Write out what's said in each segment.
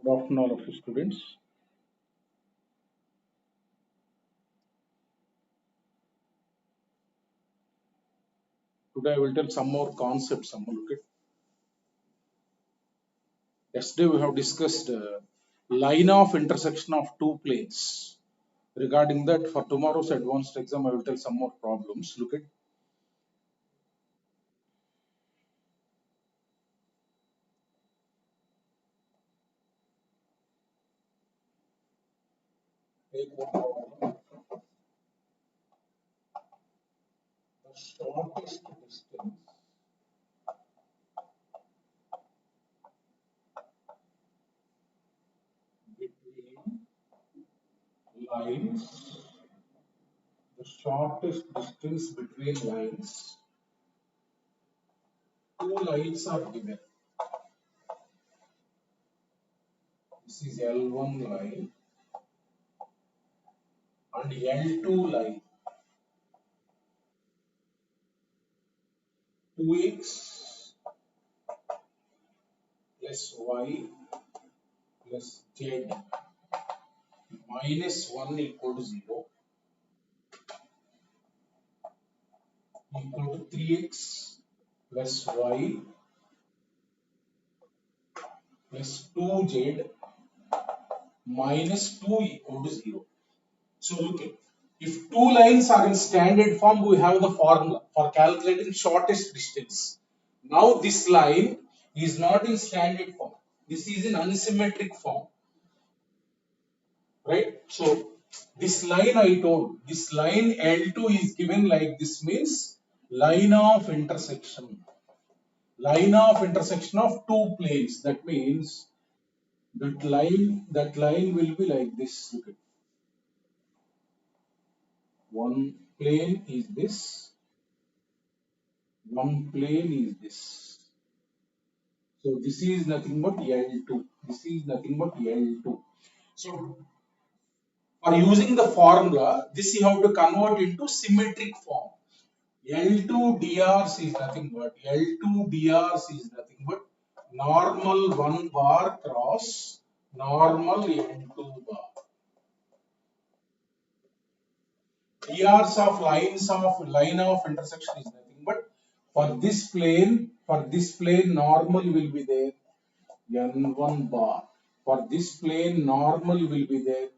Good afternoon, all of you students. Today I will tell some more concepts. Okay. Yesterday we have discussed line of intersection of two planes. Regarding that, for tomorrow's advanced exam, I will tell some more problems. Look at take one problem. The shortest distance between lines. The shortest distance between lines. Two lines are given. This is L1 line and L2 line. 2x plus y plus z minus 1 equal to 0 equal to 3x plus y plus 2z minus 2 equal to 0. So look at, if two lines are in standard form, we have the formula for calculating shortest distance. Now this line is not in standard form. This is in unsymmetric form. Right? So this line I told, this line L2 is given like this, means line of intersection. Line of intersection of two planes. That means that line will be like this. Look at, one plane is this, one plane is this. So this is nothing but L2. This is nothing but L2. So for using the formula, this you have to convert into symmetric form. L2 drs is nothing but normal 1 bar cross normal N2 bar. Drs of line of intersection is nothing but for this plane normal will be there N1 bar. For this plane normal will be there.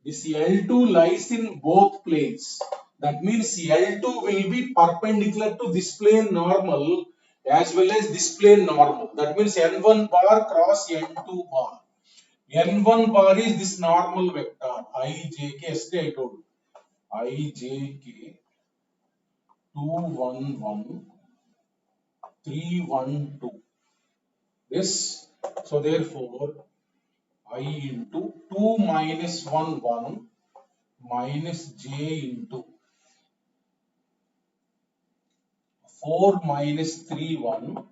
This L2 lies in both planes. That means L2 will be perpendicular to this plane normal as well as this plane normal. That means N1 bar cross N2 bar. N1 bar is this normal vector ijk. Yesterday I told ijk 2 1 1 3 1 2. This, so therefore I into 2 minus 1 1 minus j into 4 minus 3 1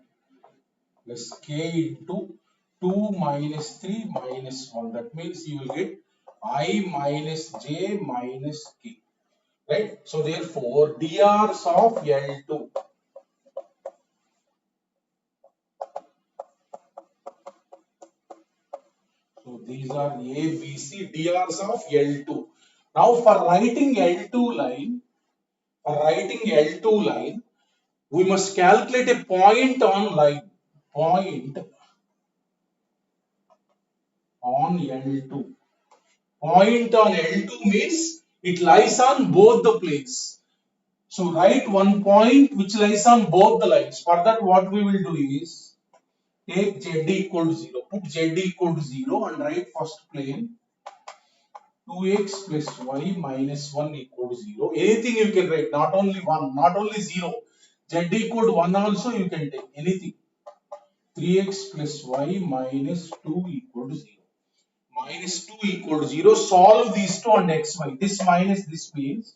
plus k into 2 minus 3 minus 1. That means you will get I minus j minus k. Right? So therefore drs of L2. So these are A, B, C, drs of L2. Now for writing L2 line, we must calculate a point on line. Point on L2. Point on L2 means it lies on both the planes. So write one point which lies on both the lines. For that, what we will do is take z equal to 0. Put z equal to 0 and write first plane 2x plus y minus 1 equal to 0. Anything you can write, not only 1, not only 0. Z equal to 1 also you can take anything. 3x plus y minus 2 equal to 0. Minus 2 equal to 0. Solve these two and xy. This minus this means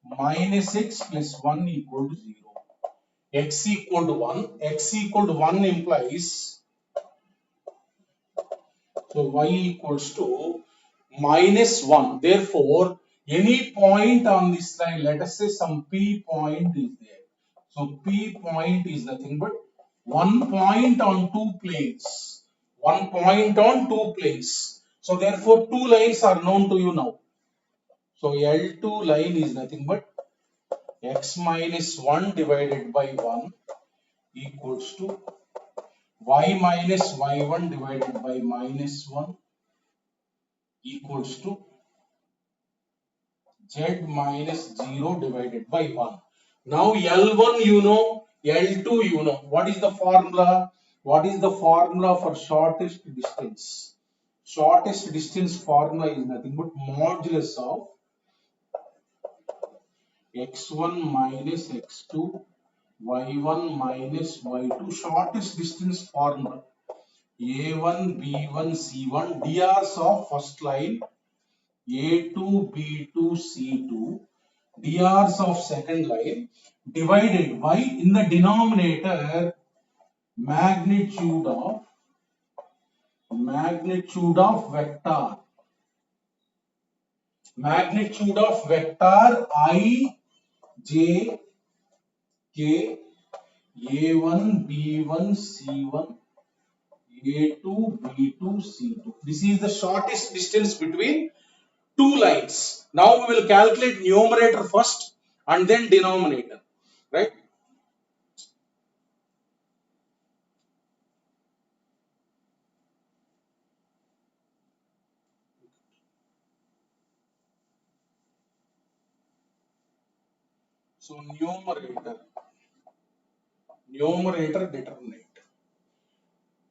minus x plus 1 equal to 0. X equal to 1. X equal to 1 implies, so y equals to minus 1. Therefore, any point on this line, let us say some P point is there. So P point is nothing but one point on two planes. one point on two planes. So therefore two lines are known to you now. So L2 line is nothing but x minus 1 divided by 1 equals to y minus y1 divided by minus 1 equals to z minus 0 divided by 1. Now L1 you know, L2 you know. What is the formula? What is the formula for shortest distance? Shortest distance formula is nothing but modulus of x1 minus x2, y1 minus y2. Shortest distance formula. A1, B1, C1, DRs of first line, A2, B2, C2, DRs of second line, divided by, in the denominator, magnitude of vector. Magnitude of vector I, J, K, A1, B1, C1, A2, B2, C2. This is the shortest distance between two lines. Now we will calculate numerator first and then denominator, right? So numerator determinant.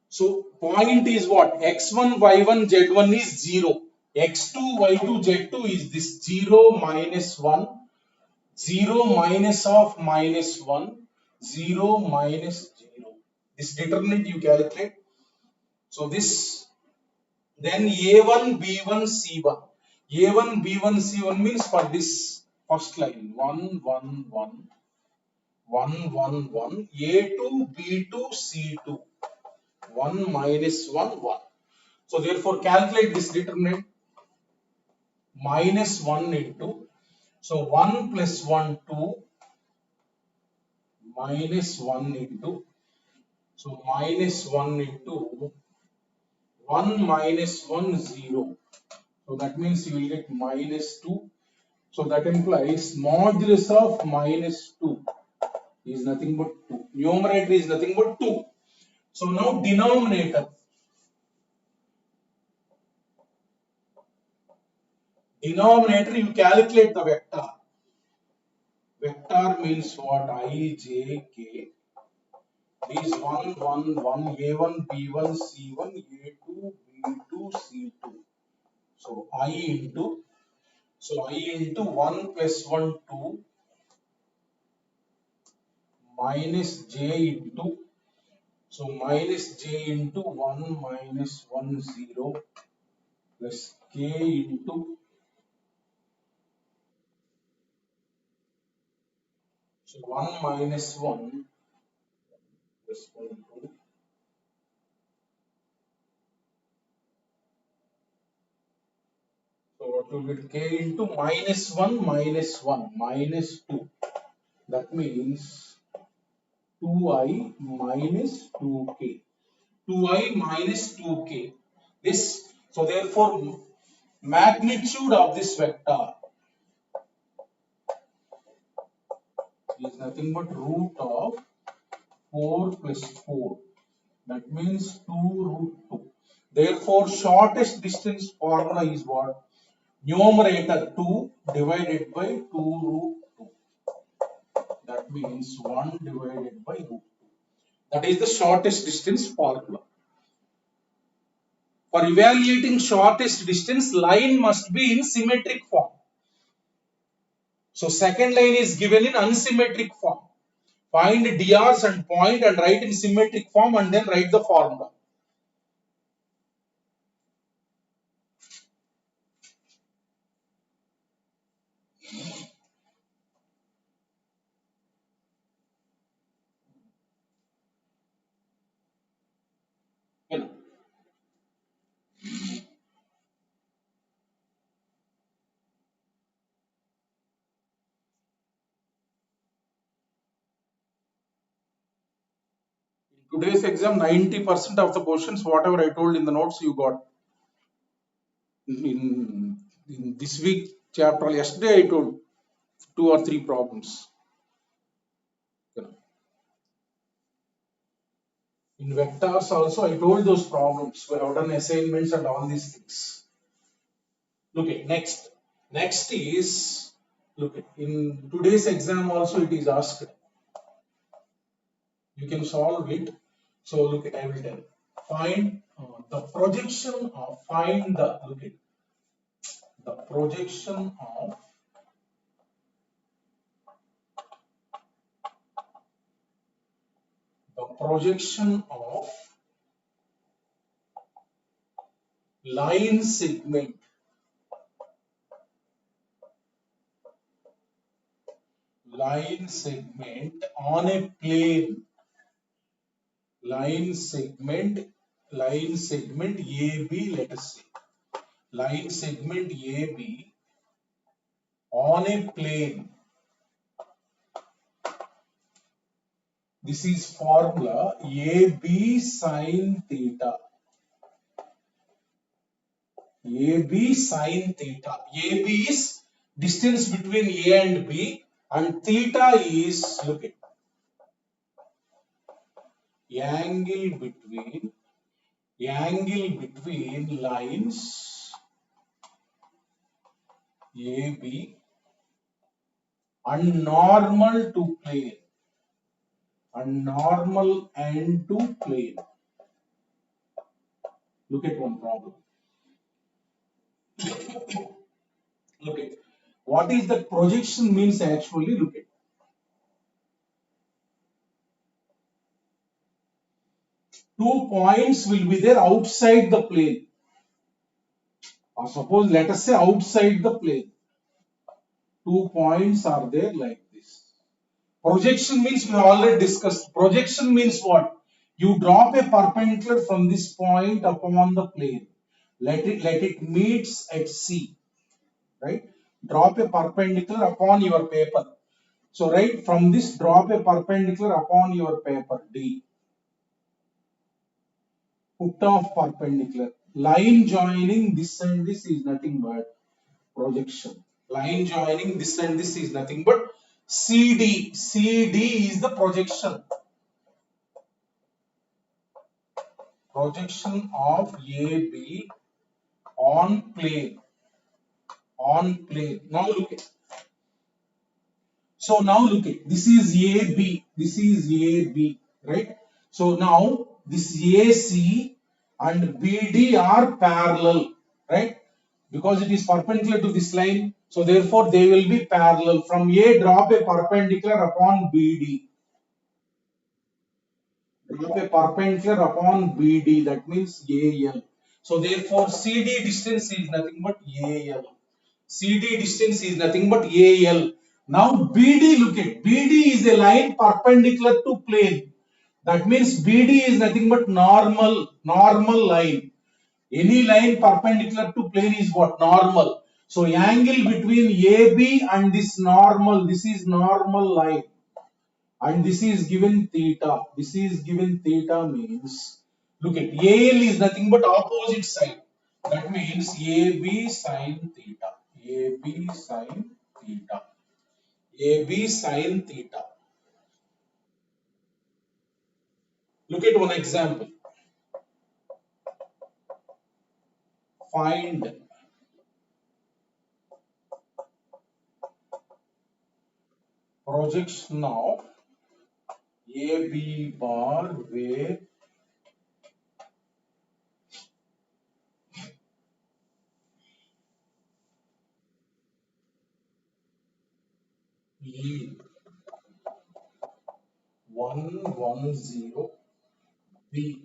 So point is what? X1, Y1, Z1 is 0. X2, Y2, Z2 is this 0 minus 1, 0 minus of minus 1, 0 minus 0. This determinant you calculate. So this, then A1, B1, C1. A1, B1, C1 means for this first line 1, 1, 1, 1, 1, 1, A2, B2, C2, 1 minus 1, 1. So therefore calculate this determinant, minus 1 into, so 1 plus 1, 2, minus 1 into, so minus 1 into 1 minus 1, 0. So that means you will get minus 2. So that implies modulus of minus 2 is nothing but 2. Numerator is nothing but 2. So now denominator. Denominator you calculate the vector. Vector means what? I, J, K. These 1, 1, 1, A1, B1, C1, A2, B2, C2. So I into, 1 plus 1, 2 minus J into, so minus J into 1 minus 1, 0 plus K into, so 1 minus 1 plus 1, 2. So what will get K into minus 1 minus 1 minus 2. That means 2i minus 2k. 2i minus 2k. This, so therefore magnitude of this vector is nothing but root of 4 plus 4. That means 2 root 2. Therefore shortest distance formula is what? Numerator 2 divided by 2 root 2. That means 1 divided by root 2. That is the shortest distance formula. For evaluating shortest distance, line must be in symmetric form. So second line is given in unsymmetric form. Find DRs and point and write in symmetric form and then write the formula. You know. Today's exam, 90% of the questions, whatever I told in the notes, you got. In this week chapter, yesterday I told 2 or 3 problems. You know. In vectors also, I told those problems. We have done assignments and all these things. Look at next. Next is, look at, in today's exam also it is asked. You can solve it. So look at, I will tell. Find the projection of, find the, look at, the projection of line segment on a plane, line segment AB, let us say line segment AB on a plane. This is formula AB sin theta. AB sin theta. AB is distance between A and B, and theta is, look at, angle between lines AB and normal to plane. Look at one problem. Look at what is the projection means actually. Look at, two points will be there outside the plane, or suppose let us say outside the plane. 2 points are there like this. Projection means we have already discussed. Projection means what? You drop a perpendicular from this point upon the plane. Let it meets at C. Right? Drop a perpendicular upon your paper. So right from this, drop a perpendicular upon your paper D. Put off perpendicular. Line joining this and this is nothing but projection. Line joining this and this is nothing but CD. CD is the projection. Projection of AB on plane. Now look at. So now look at, this is AB. This is AB, right? So now this AC and BD are parallel, right? Because it is perpendicular to this line, so therefore they will be parallel. From A, drop a perpendicular upon BD. Drop a perpendicular upon BD, that means AL. So therefore CD distance is nothing but AL. CD distance is nothing but AL. Now BD, look at, BD is a line perpendicular to plane. That means BD is nothing but normal line. Any line perpendicular to plane is what? Normal. So angle between AB and this normal, this is normal line. And this is given theta. This is given theta means, look at, AL is nothing but opposite side. That means AB sin theta. AB sin theta. AB sin theta. Look at one example. Find projection of AB bar where E 110, B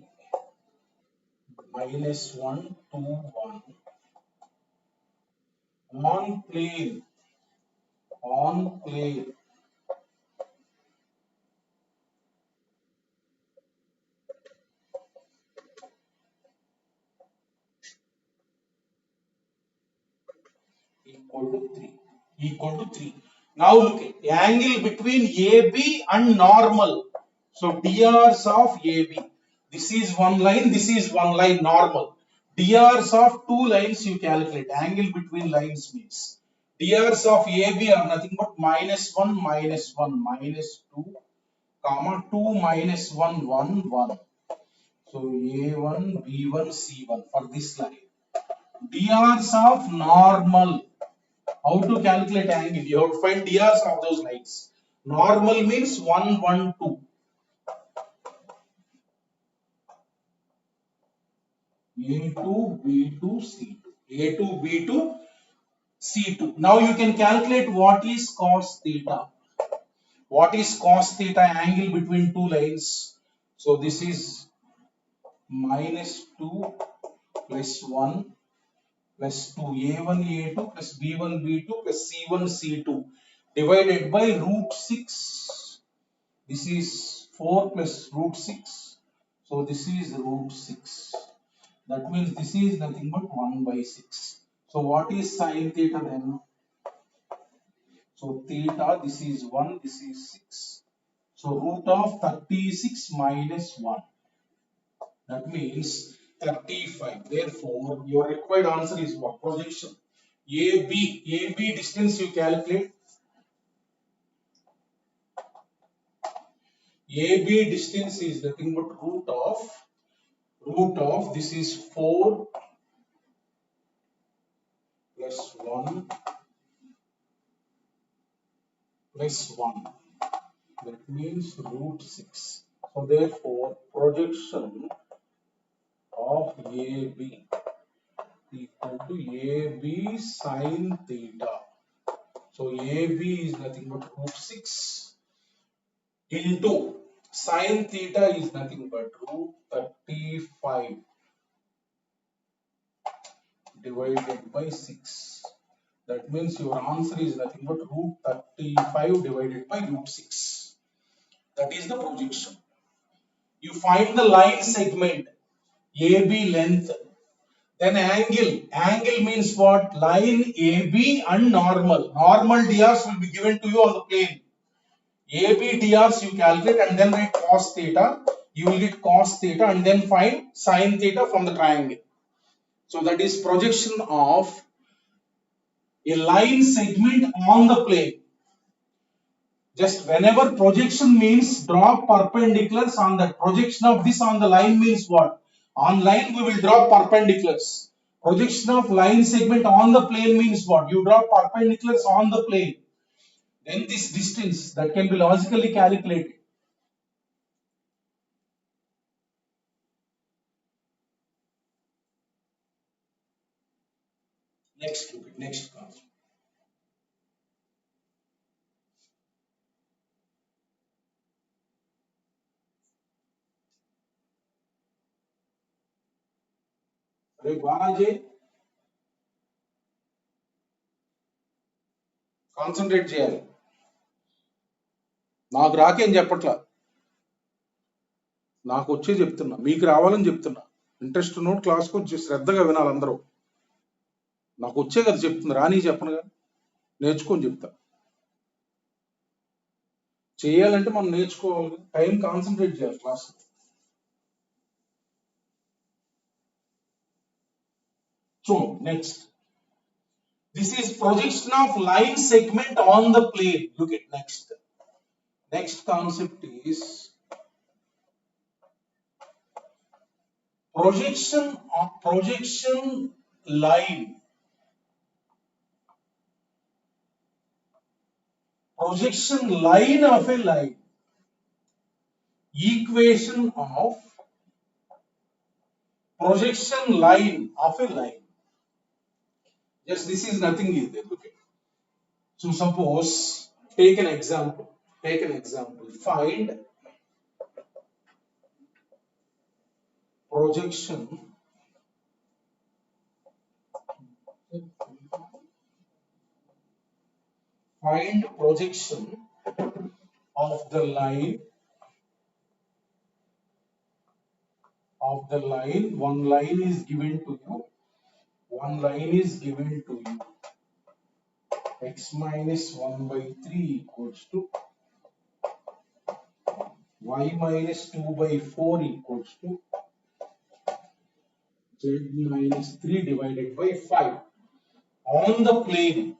-1 2 1 on plane equal to 3. Now look at angle between AB and normal. So DRs of AB. This is one line, this is one line normal. DRs of two lines you calculate. Angle between lines means. DRs of AB are nothing but -1, -1, -2, comma 2, -1, 1, 1. So A1, B1, C1 for this line. DRs of normal. How to calculate angle? You have to find DRs of those lines. Normal means 1, 1, 2. A2, B2, C2. A2, B2, C2. Now you can calculate what is cos theta. What is cos theta angle between two lines? So this is -2 plus 1 plus 2 A1 A2 plus B1 B2 plus C1 C2 divided by root 6. This is 4 plus root 6. So this is root 6. That means this is nothing but 1 by 6. So what is sine theta then? So theta, this is 1, this is 6. So root of 36 minus 1. That means 35. Therefore, your required answer is what? Projection. AB distance you calculate. AB distance is nothing but root of this is 4 plus 1 plus 1. That means root 6. So therefore, projection of AB equal to AB sine theta. So AB is nothing but root 6 into sine theta is nothing but root 35 divided by 6. That means your answer is nothing but root 35 divided by root 6. That is the projection. You find the line segment AB length. Then angle. Angle means what? Line AB and normal. Normal DRs will be given to you on the plane. AB DRs you calculate and then write cos theta. You will get cos theta and then find sin theta from the triangle. So that is projection of a line segment on the plane. Just whenever projection means draw perpendiculars on that. Projection of this on the line means what? On line we will draw perpendiculars. Projection of line segment on the plane means what? You draw perpendiculars on the plane. Then this distance that can be logically calculated. Next, look at next concept. Concentrate చేయాలి నాకు రాకేం చెప్పట్లా నాకు వచ్చే చెప్తున్నా మీకు రావాలని చెప్తున్నా interest note class కొంచెం శ్రద్ధగా వినాలి అందరూ నాకు వచ్చే కదా చెప్తుంది రాని చెప్పనుగా నేర్చుకొని చెప్తా చేయాలంటే మనం నేర్చుకోవాలి టైం కాన్సన్ట్రేట్ చేయాలి class so next this is projection of line segment on the plane. Look at next concept is projection line projection line of a line equation of projection line of a line. Yes, this is nothing either. Look at. So suppose take an example. Find projection of the line one line is given to you x minus 1 by 3 equals to y minus 2 by 4 equals to z minus 3 divided by 5. On the plane,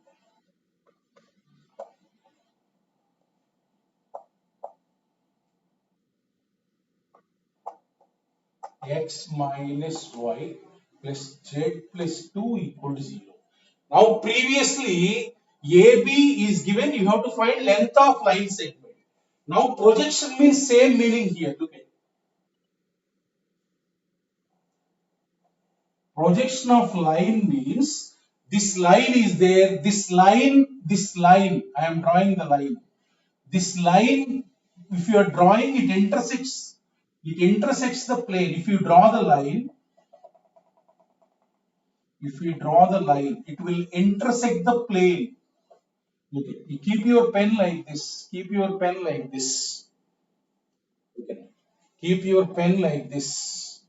x minus y plus z plus 2 equal to 0. Now previously AB is given, you have to find length of line segment. Now projection means same meaning here. Look at projection of line means this line is there, this line, I am drawing the line. This line, if you are drawing, it intersects the plane. If you draw the line, it will intersect the plane. Okay. You keep your pen like this. Keep your pen like this. Okay. Keep your pen like this.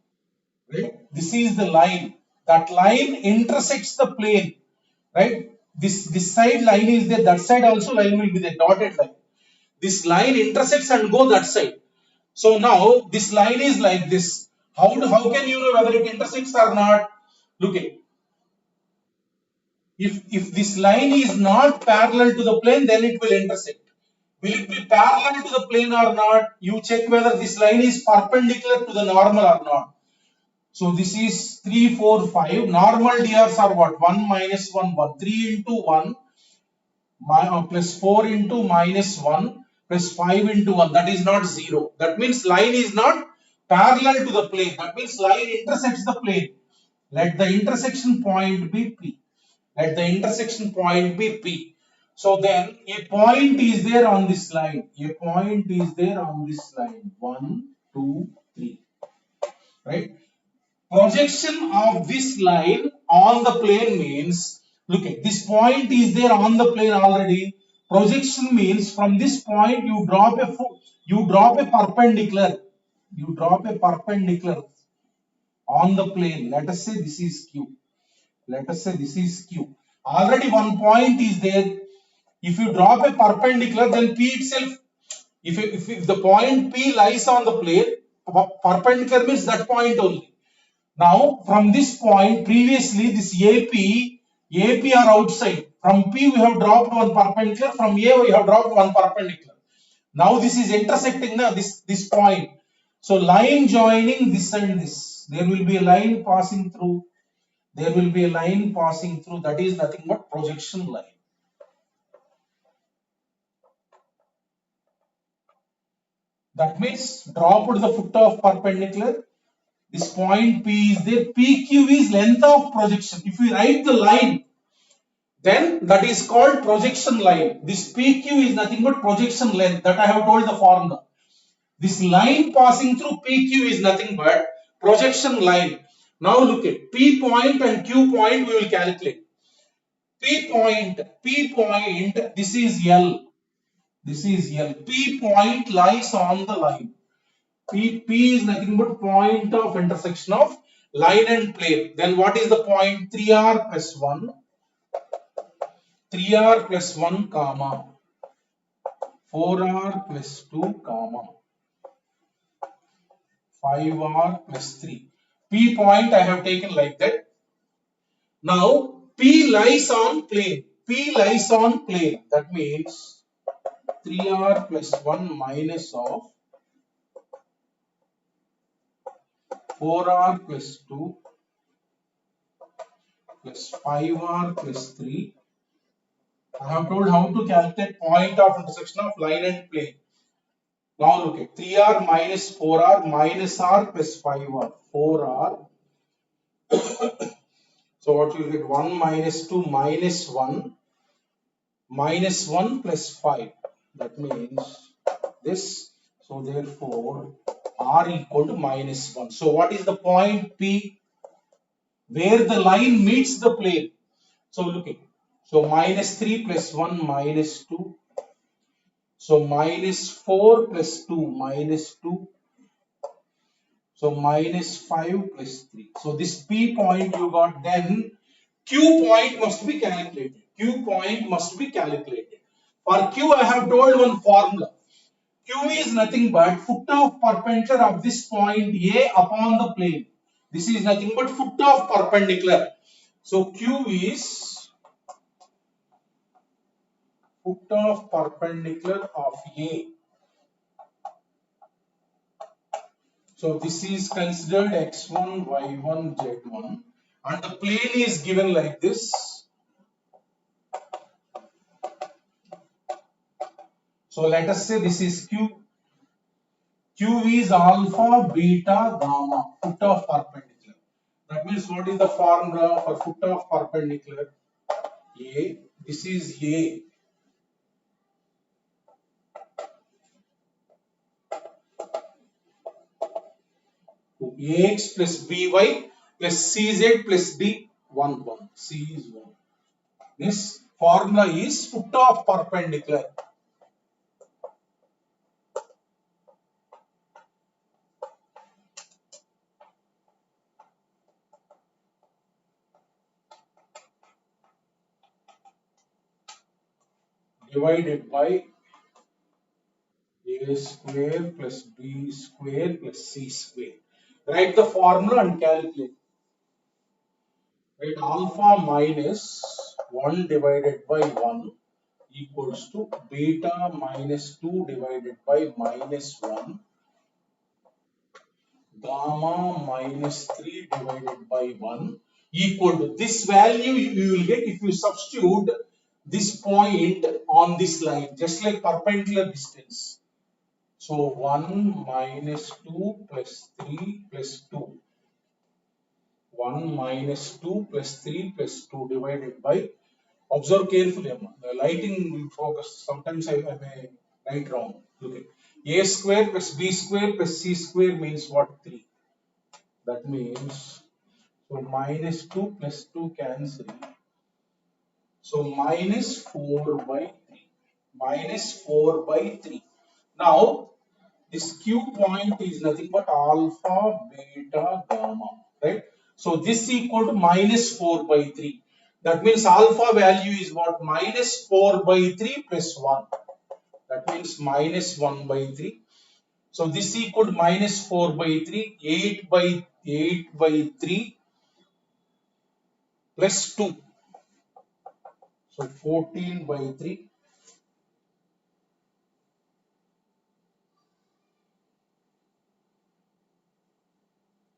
Right? This is the line. That line intersects the plane. Right? This side line is there. That side also line will be the dotted line. This line intersects and go that side. So now this line is like this. How can you know whether it intersects or not? Look at. If this line is not parallel to the plane, then it will intersect. Will it be parallel to the plane or not? You check whether this line is perpendicular to the normal or not. So this is 3, 4, 5. Normal DRs are what? 1 minus 1, 1. 3 into 1 plus 4 into minus 1 plus 5 into 1. That is not 0. That means line is not parallel to the plane. That means line intersects the plane. Let the intersection point be P. Let the intersection point be P. So then a point is there on this line. A point is there on this line. 1, 2, 3. Right? Projection of this line on the plane means, look at this point is there on the plane already. Projection means from this point you drop a perpendicular. You drop a perpendicular on the plane. Let us say this is Q. Let us say this is Q. Already one point is there. If you drop a perpendicular, then P itself, if the point P lies on the plane, perpendicular means that point only. Now, from this point, previously this AP are outside. From P we have dropped one perpendicular, from A we have dropped one perpendicular. Now this is intersecting this point. So line joining this and this. There will be a line passing through. There will be a line passing through. That is nothing but projection line. That means drop to the foot of perpendicular. This point P is there. PQ is length of projection. If we write the line, then that is called projection line. This PQ is nothing but projection length. That I have told the formula. This line passing through PQ is nothing but projection line. Now look at P point and Q point we will calculate. P point, this is L. This is L. P point lies on the line. P is nothing but point of intersection of line and plane. Then what is the point? 3R plus 1. 3R plus 1 comma 4R plus 2 comma 5R plus 3. P point I have taken like that. Now P lies on plane. P lies on plane. That means 3R plus 1 minus of 4R plus 2 plus 5R plus 3. I have told how to calculate point of intersection of line and plane. Now look at 3R minus 4R minus R plus 5R. 4R. So what you will get? 1 minus 2 minus 1 minus 1 plus 5. That means this. So therefore R equal to minus 1. So what is the point P? Where the line meets the plane. So look at. So minus 3 plus 1 minus 2. So minus 4 plus 2 minus 2. So minus 5 plus 3. So this P point you got, then Q point must be calculated. Q point must be calculated. For Q I have told one formula. Q is nothing but foot of perpendicular of this point A upon the plane. This is nothing but foot of perpendicular. So Q is foot of perpendicular of A. So this is considered x1, y1, z1, and the plane is given like this. So let us say this is Q. Q is alpha, beta, gamma, foot of perpendicular. That means what is the formula for foot of perpendicular? A. This is A. Ax plus by plus cz plus d 1 1. C is 1. This formula is foot of perpendicular. Divided by a square plus b square plus c square. Write the formula and calculate. Write alpha minus 1 divided by 1 equals to beta minus 2 divided by minus 1, gamma minus 3 divided by 1 equal to this value you will get if you substitute this point on this line, just like perpendicular distance. So 1 minus 2 plus 3 plus 2. 1 minus 2 plus 3 plus 2 divided by, observe carefully, the lighting will focus. Sometimes I may write wrong. Look at a square plus b square plus c square means what? 3. That means, so minus 2 plus 2 cancel. So minus 4 by 3. Minus 4 by 3. Now, this Q point is nothing but alpha, beta, gamma, right? So this equal to minus 4 by 3. That means alpha value is what? Minus 4 by 3 plus 1. That means minus 1 by 3. So this equal to minus 4 by 3, 8 by 3 plus 2. So 14 by 3.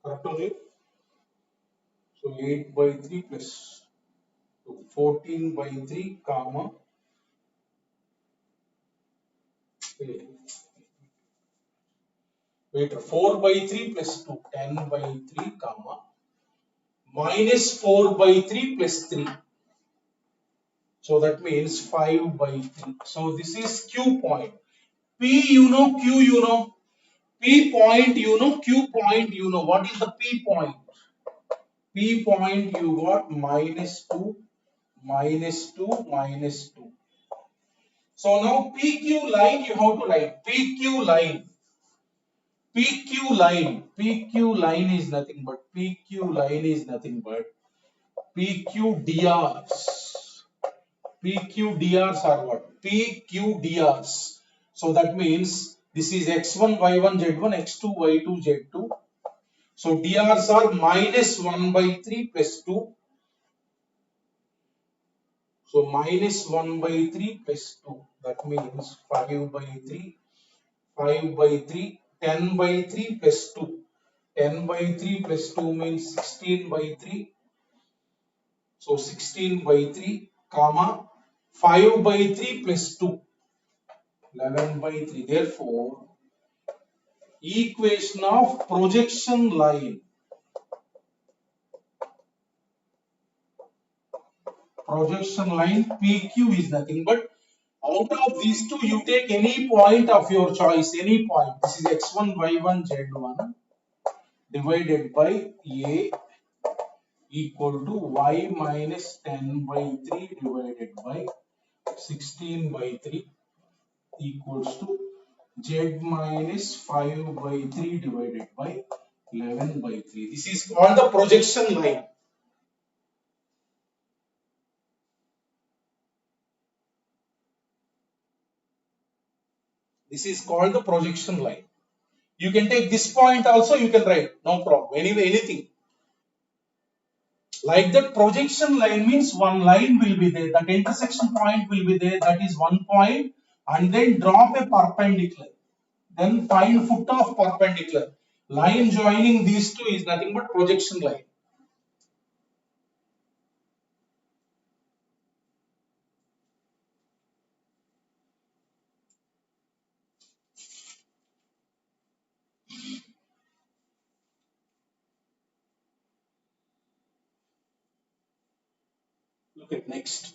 Correct only? So 8 by 3 plus 2. 14 by 3 comma. Wait, 4 by 3 plus 2. 10 by 3 comma. Minus 4 by 3 plus 3. So that means 5 by 3. So this is Q point. P you know, Q you know. P point you know, Q point you know. What is the P point? P point you got minus 2, minus 2, minus 2. So now PQ line you have to write. PQ line. PQ line. PQ line is nothing but PQ line is nothing but PQDRs. PQDRs are what? PQDRs. So that means this is x1, y1, z1, x2, y2, z2. So DRs are minus 1 by 3 plus 2. So minus 1 by 3 plus 2. That means 5 by 3, 5 by 3, 10 by 3 plus 2. 10 by 3 plus 2 means 16 by 3. So 16 by 3, comma, 5 by 3 plus 2. 11 by 3. Therefore, equation of projection line. Projection line PQ is nothing but out of these two you take any point of your choice, any point. This is x1, y1, z1 divided by A equal to y minus 10 by 3 divided by 16 by 3 equals to z minus 5 by 3 divided by 11 by 3. This is called the projection line. This is called the projection line. You can take this point also, you can write, no problem. Anyway, anything. Like that projection line means one line will be there, that intersection point will be there, that is one point, and then drop a perpendicular. Then find foot of perpendicular. Line joining these two is nothing but projection line. Look at next.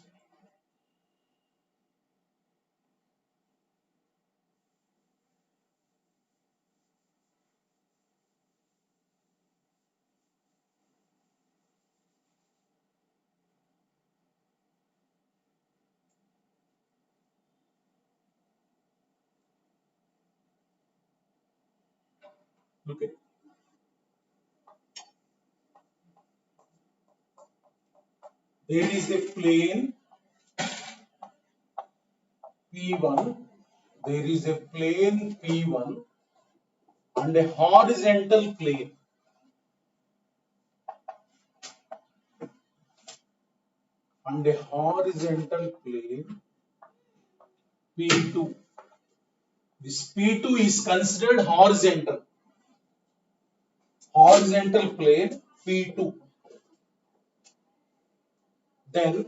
Look at. There is a plane P1. There is a plane P1 and a horizontal plane. And a horizontal plane P2. This P2 is considered horizontal. Horizontal plane P2. Then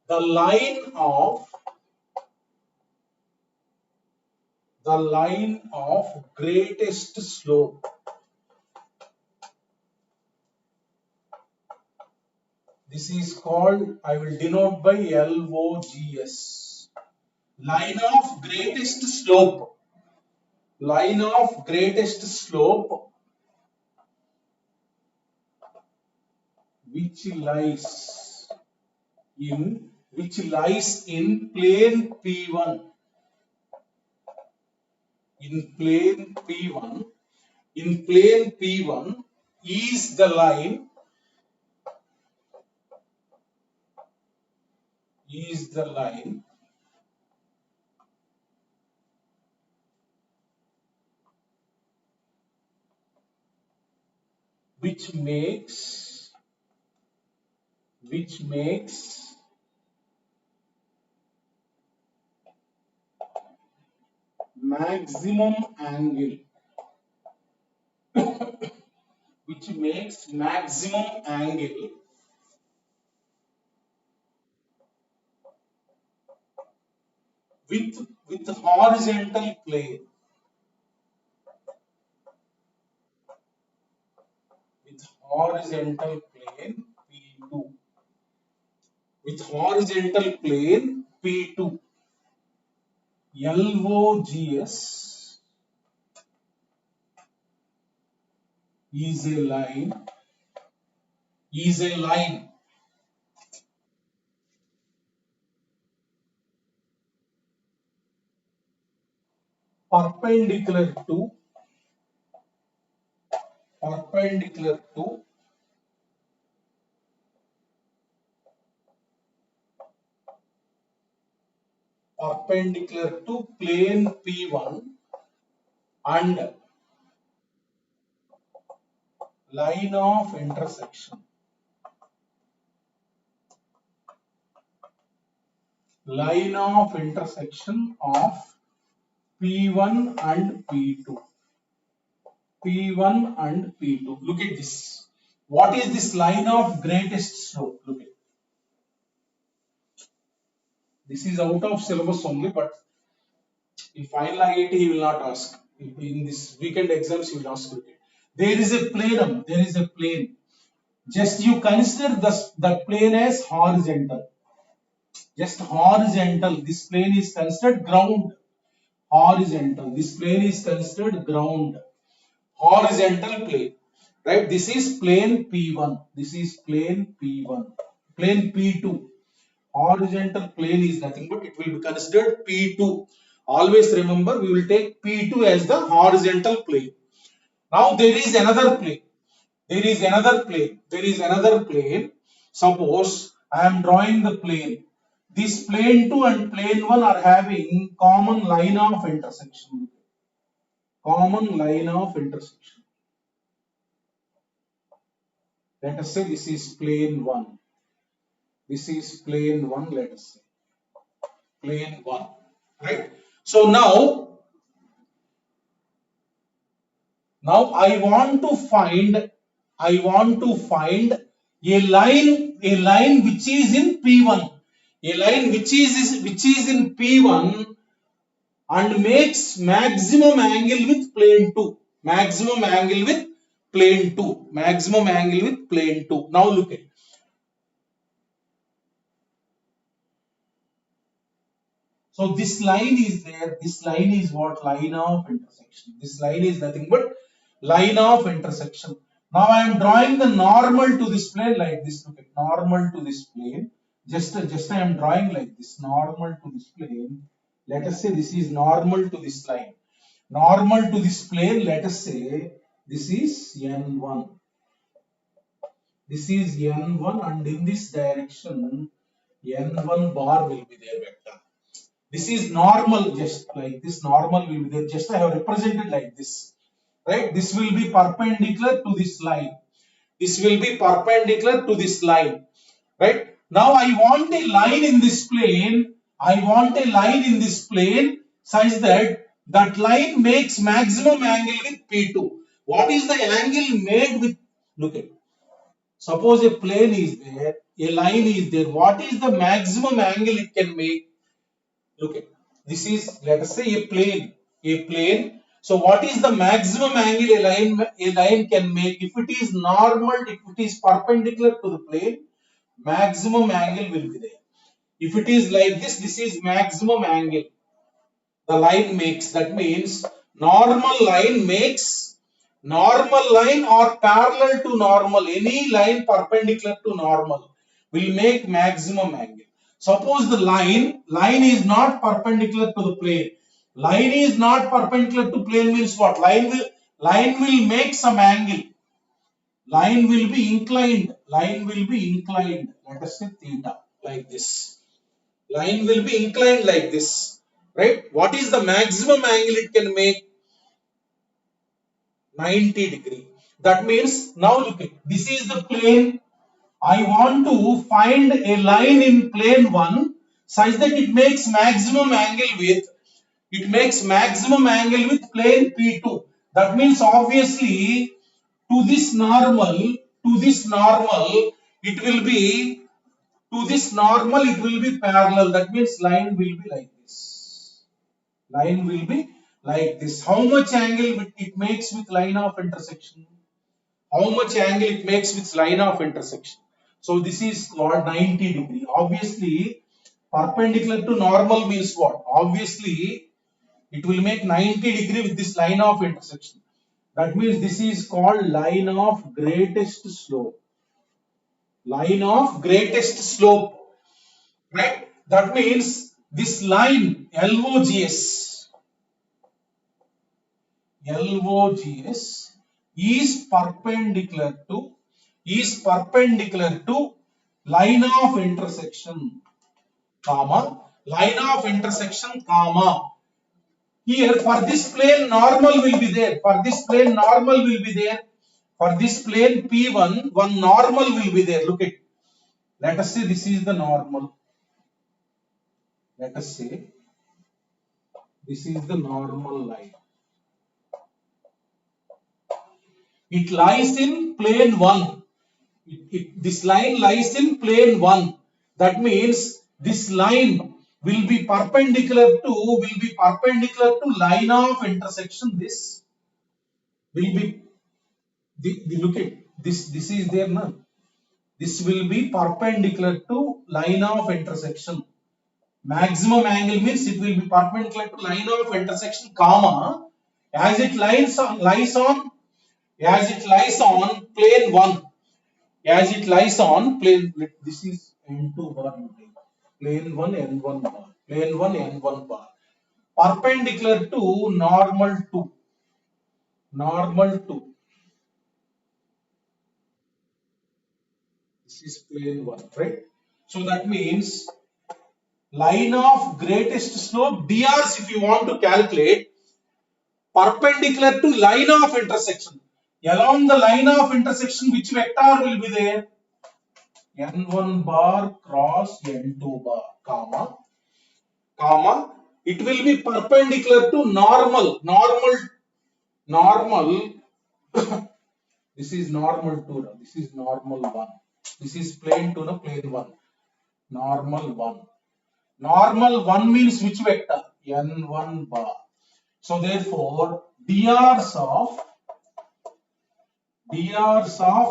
the line of greatest slope. This is called, I will denote by LOGS. Line of greatest slope. Line of greatest slope which lies in plane P1. In plane P1. In plane P1 is the line which makes maximum angle which makes maximum angle with horizontal plane. With horizontal plane P2. With horizontal plane P2. LOGS is a line perpendicular to plane P1 and line of intersection. Line of intersection of P1 and P2. P1 and P2. Look at this. What is this line of greatest slope? Look at. This is out of syllabus only, but in final IIT he will not ask. In this weekend exams he will ask. There is a plane. There is a plane. Just you consider that plane as horizontal. Just horizontal. This plane is considered ground. Horizontal. This plane is considered ground. Horizontal plane. Right? This is plane P1. This is plane P1. Plane P2. Horizontal plane is nothing but it will be considered P2. Always remember we will take P2 as the horizontal plane. Now there is another plane. There is another plane. Suppose I am drawing the plane. This plane 2 and plane 1 are having common line of intersection. Common line of intersection. Let us say this is plane 1. This is plane 1, let us say. Plane 1. Right? So now I want to find a line which is in P1. A line which is in P1 and makes maximum angle with plane 2. Maximum angle with plane 2. Maximum angle with plane 2. Now look at it. So this line is there. This line is what? Line of intersection. This line is nothing but line of intersection. Now I am drawing the normal to this plane like this. Look at normal to this plane. Just I am drawing like this. Normal to this plane. Let us say this is normal to this line. Normal to this plane. Let us say this is N1. This is N1 and in this direction N1 bar will be there vector. This is normal, just like this. Normal will be there. Just I have represented like this, right? This will be perpendicular to this line. This will be perpendicular to this line, right? Now I want a line in this plane. I want a line in this plane such that that line makes maximum angle with P2. What is the angle made with? Look at. Suppose a plane is there, a line is there. What is the maximum angle it can make? Look at this is, let us say, a plane. So what is the maximum angle a line can make? If it is normal, if it is perpendicular to the plane, maximum angle will be there. If it is like this, this is maximum angle the line makes. That means normal line makes, normal line or parallel to normal, any line perpendicular to normal will make maximum angle. Suppose the line is not perpendicular to the plane. Line is not perpendicular to plane means what? Line will make some angle. Line will be inclined. Line will be inclined. Let us say theta, like this. Line will be inclined like this, right? What is the maximum angle it can make? 90 degree. That means now look at this is the plane. I want to find a line in plane 1 such that it makes maximum angle with plane P2. That means obviously to this normal it will be parallel. That means line will be like this. Line will be like this. How much angle it makes with line of intersection? How much angle it makes with line of intersection? So this is called 90 degree. Obviously, perpendicular to normal means what? Obviously, it will make 90 degree with this line of intersection. That means this is called line of greatest slope. Line of greatest slope, right? That means this line LOGS is perpendicular to line of intersection, comma, line of intersection, comma. Here for this plane normal will be there. For this plane normal will be there. For this plane P1, one normal will be there. Look at. Let us say this is the normal. Let us say this is the normal line. It lies in plane 1. This line lies in plane 1. That means this line will be perpendicular to line of intersection. This will be look at this. This is there now. This will be perpendicular to line of intersection. Maximum angle means it will be perpendicular to line of intersection, comma, as it lies on plane 1. As it lies on plane, this is N2 bar, plane 1 N1 bar, plane 1 N1 bar, perpendicular to normal 2. This is plane 1, right? So that means line of greatest slope, DRs if you want to calculate, perpendicular to line of intersection. Along the line of intersection, which vector will be there? N1 bar cross N2 bar, comma, it will be perpendicular to normal. This is normal 2, this is normal 1. This is plane 2, plane 1. Normal 1. Normal 1 means which vector? N1 bar. So therefore, DRs of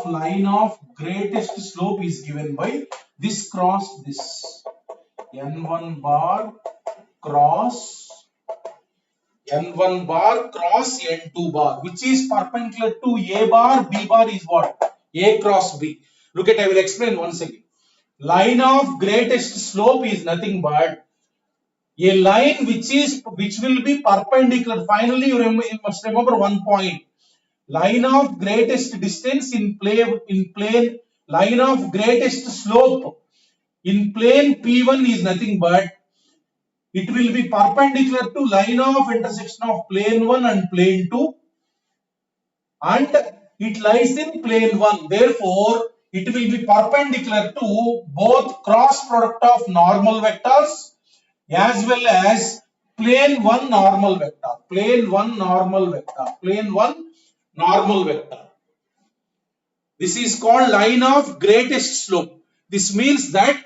line of greatest slope is given by this cross this. N1 bar cross N1 bar cross N2 bar, which is perpendicular to A bar. B bar is what? A cross B. Look at, I will explain once again. Line of greatest slope is nothing but a line which will be perpendicular. Finally, you must remember one point. Line of greatest distance in plane line of greatest slope in plane P1 is nothing but it will be perpendicular to line of intersection of plane 1 and plane 2 and it lies in plane 1. Therefore, it will be perpendicular to both cross product of normal vectors as well as plane 1 normal vector. Plane 1 normal vector. Plane 1 normal vector. This is called line of greatest slope. This means that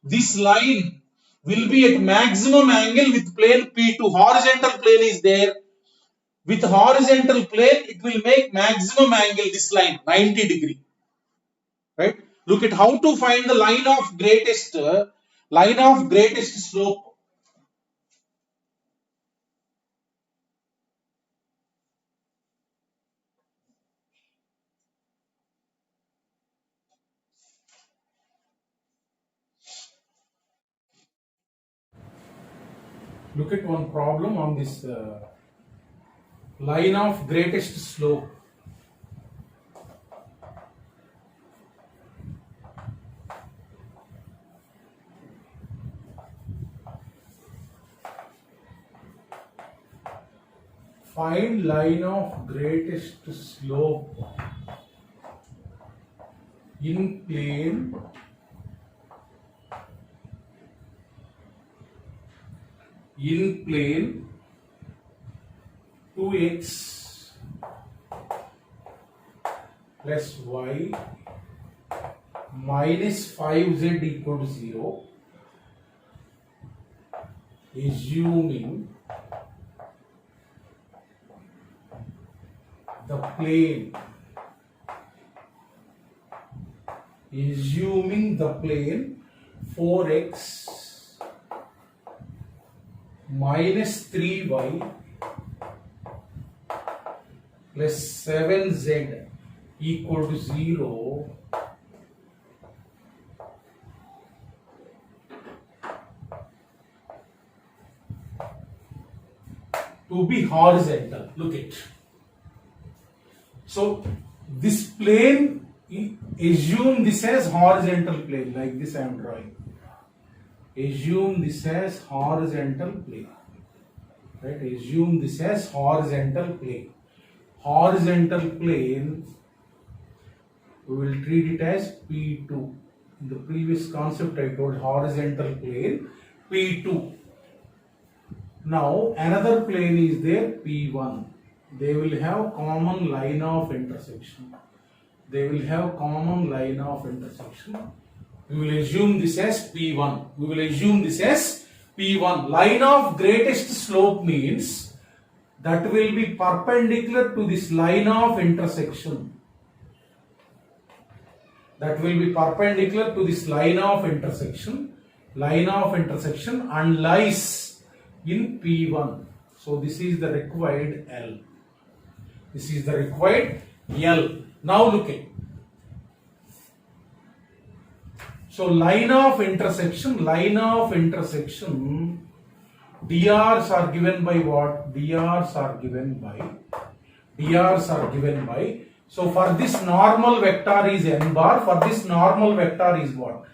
this line will be at maximum angle with plane P2. Horizontal plane is there. With horizontal plane, it will make maximum angle, this line, 90 degree. Right? Look at how to find the line of greatest slope. Look at one problem on this line of greatest slope. Find line of greatest slope in plane in plane 2x plus y minus 5z equal to 0, assuming the plane 4x minus 3y plus 7z equal to 0, to be horizontal. Look at. So this plane, assume this as horizontal plane, like this I am drawing. Assume this as horizontal plane. Right? Assume this as horizontal plane. Horizontal plane, we will treat it as P2. In the previous concept I told horizontal plane P2. Now another plane is there, P1. They will have common line of intersection. We will assume this as P1. Line of greatest slope means that will be perpendicular to this line of intersection. And lies in P1. So this is the required L. Now look at. So line of intersection, DRs are given by what? DRs are given by So for this normal vector is n bar. For this normal vector is what?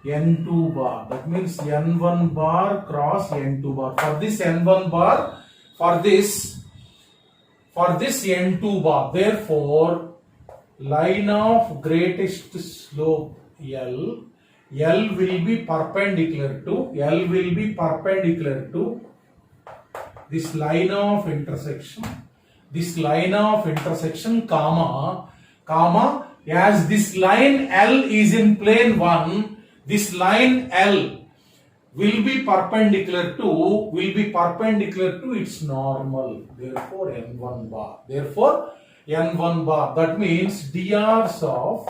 n2 bar. That means n1 bar cross n2 bar. For this n1 bar, for this n2 bar. Therefore, line of greatest slope L will be perpendicular to this line of intersection. This line of intersection, comma, as this line L is in plane 1, this line L will be perpendicular to its normal. Therefore, n1 bar. That means drs of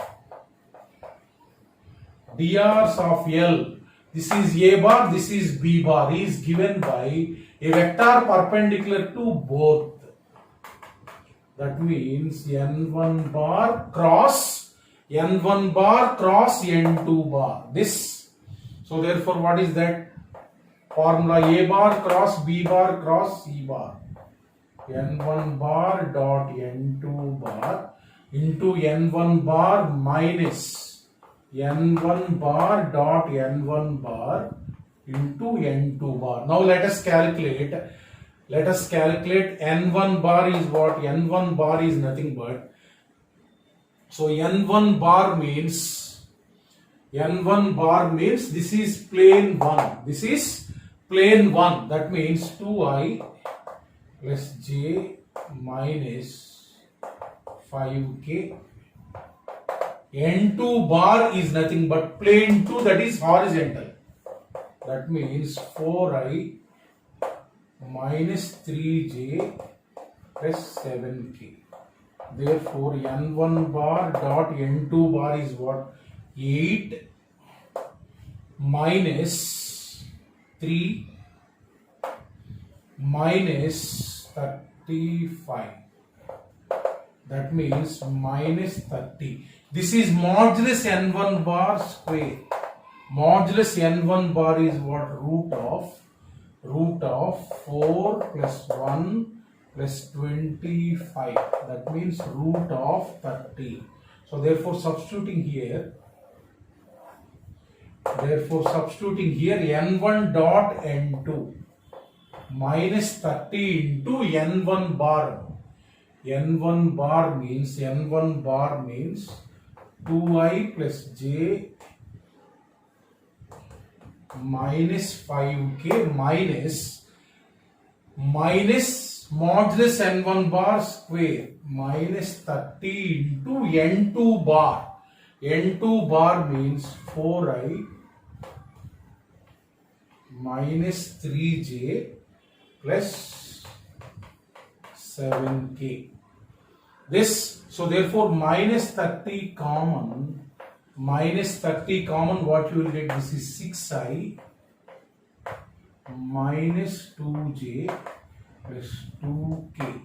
L. This is A bar, this is B bar, is given by a vector perpendicular to both. That means n1 bar cross n2 bar. This. So therefore, what is that? Formula A bar cross B bar cross C bar. n1 bar dot n2 bar into n1 bar minus n1 bar dot n1 bar into n2 bar. Now let us calculate n1 bar is what? N1 bar is nothing but, so n1 bar means this is plane 1. That means 2i plus j minus 5k. n2 bar is nothing but plane 2, that is horizontal. That means 4i minus 3j plus 7k. Therefore, n1 bar dot n2 bar is what? 8 minus 3 minus 35. That means minus 30. This is modulus n1 bar square. Modulus n1 bar is what? Root of 4 plus 1 plus 25. That means root of 30. So therefore substituting here n1 dot n2 minus 30 into n1 bar. n1 bar means 2i plus j minus 5k minus modulus n1 bar square minus 30 into n2 bar. n2 bar means 4i minus 3j plus 7k. This, so therefore minus 30 common, what you will get? This is 6i minus 2j plus 2k.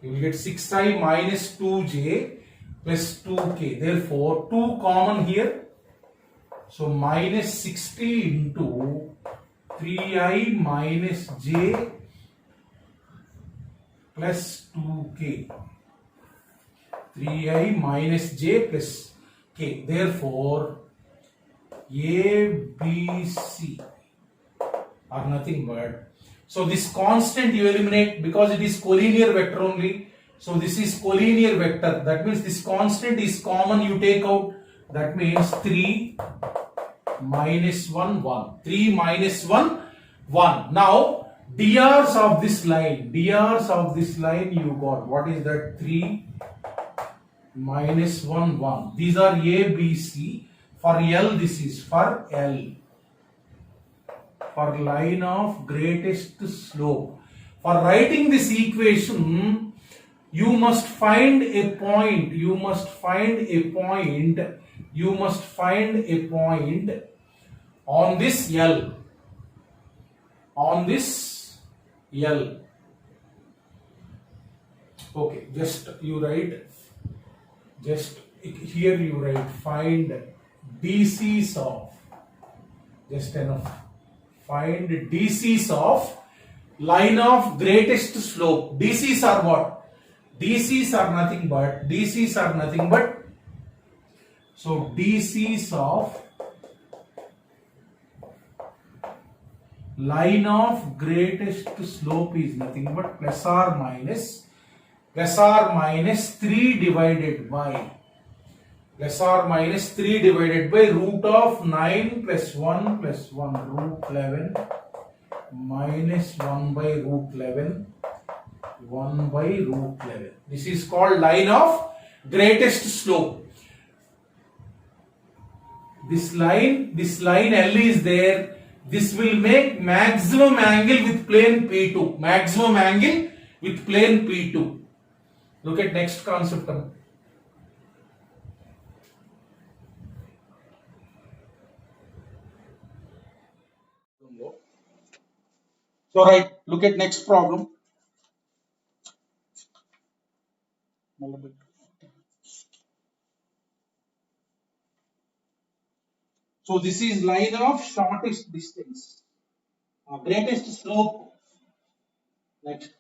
You will get 6i minus 2j plus 2k. Therefore 2 common here. So minus 60 into 3i minus j plus 2k. 3i minus j plus k. Therefore, A, B, C are nothing but. So this constant you eliminate because it is collinear vector only. So this is collinear vector. That means this constant is common. You take out. That means 3 minus 1, 1. 3 minus 1, 1. Now, drs of this line you got. What is that? 3 minus 1, 1. These are A, B, C. For L, this is for L. For line of greatest slope. For writing this equation, you must find a point. On this L. Okay, just you write. Just here you write find DCs of, just enough, find DCs of line of greatest slope. DCs are what? DCs are nothing but, so DCs of line of greatest slope is nothing but plus or minus 3 divided by root of 9 plus 1 root 11 minus 1 by root 11 1 by root 11. This is called line of greatest slope. This line L is there. This will make maximum angle with plane P2. Maximum angle with plane P2. Look at next concept. So right, look at next problem. So this is line of shortest distance, greatest slope. Next.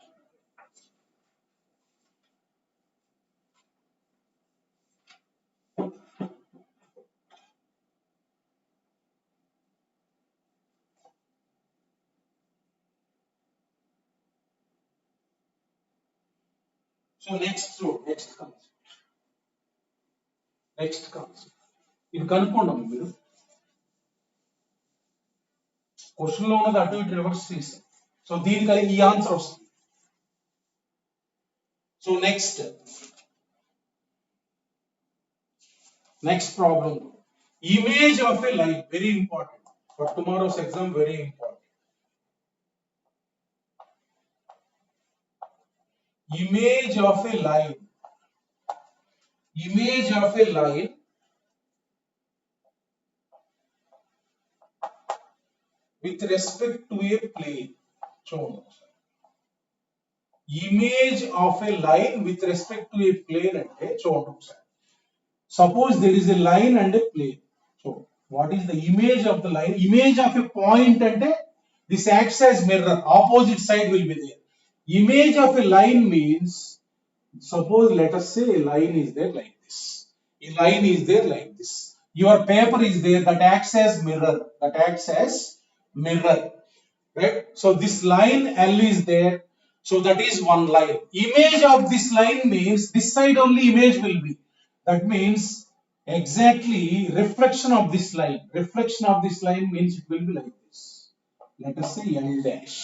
So next concept. ఇది కనుక్కోండి మీరు question లో ఉన్నది అటు ఇటు reverse చేసి so దీనికి ఈ ఆన్సర్ వస్తుంది so next problem image of a line, very important for tomorrow's exam, very important. Image of a line with respect to a plane. Image of a line with respect to a plane ante చూడండి. Suppose there is a line and a plane. So what is the image of the line? Image of a point ante this acts as mirror, opposite side will be there. Image of a line means, suppose let us say a line is there like this. A line is there like this. Your paper is there that acts as mirror. Right? So this line L is there. So that is one line. Image of this line means this side only image will be. That means exactly reflection of this line. Reflection of this line means it will be like this. Let us say L dash.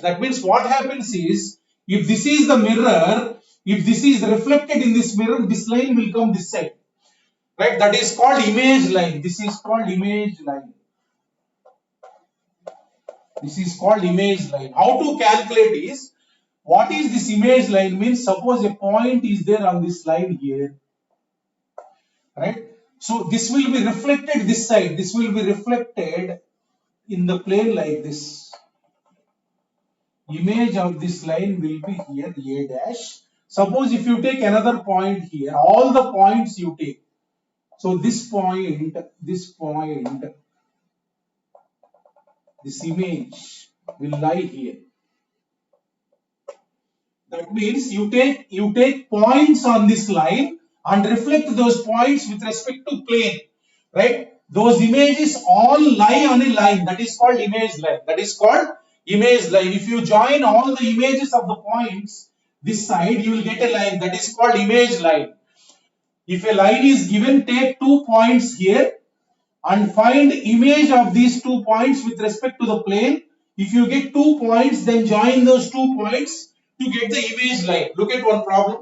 That means what happens is, if this is the mirror, if this is reflected in this mirror, this line will come this side. Right? That is called image line. This is called image line. How to calculate is, what is this image line means, suppose a point is there on this line here. Right? So this will be reflected this side. This will be reflected in the plane like this. Image of this line will be here, A dash. Suppose if you take another point here, all the points you take. So this image will lie here. That means you take points on this line and reflect those points with respect to plane. Right? Those images all lie on a line. That is called image line. If you join all the images of the points this side, you will get a line. That is called image line. If a line is given, take 2 points here and find image of these 2 points with respect to the plane. If you get 2 points, then join those 2 points to get the image line. Look at one problem.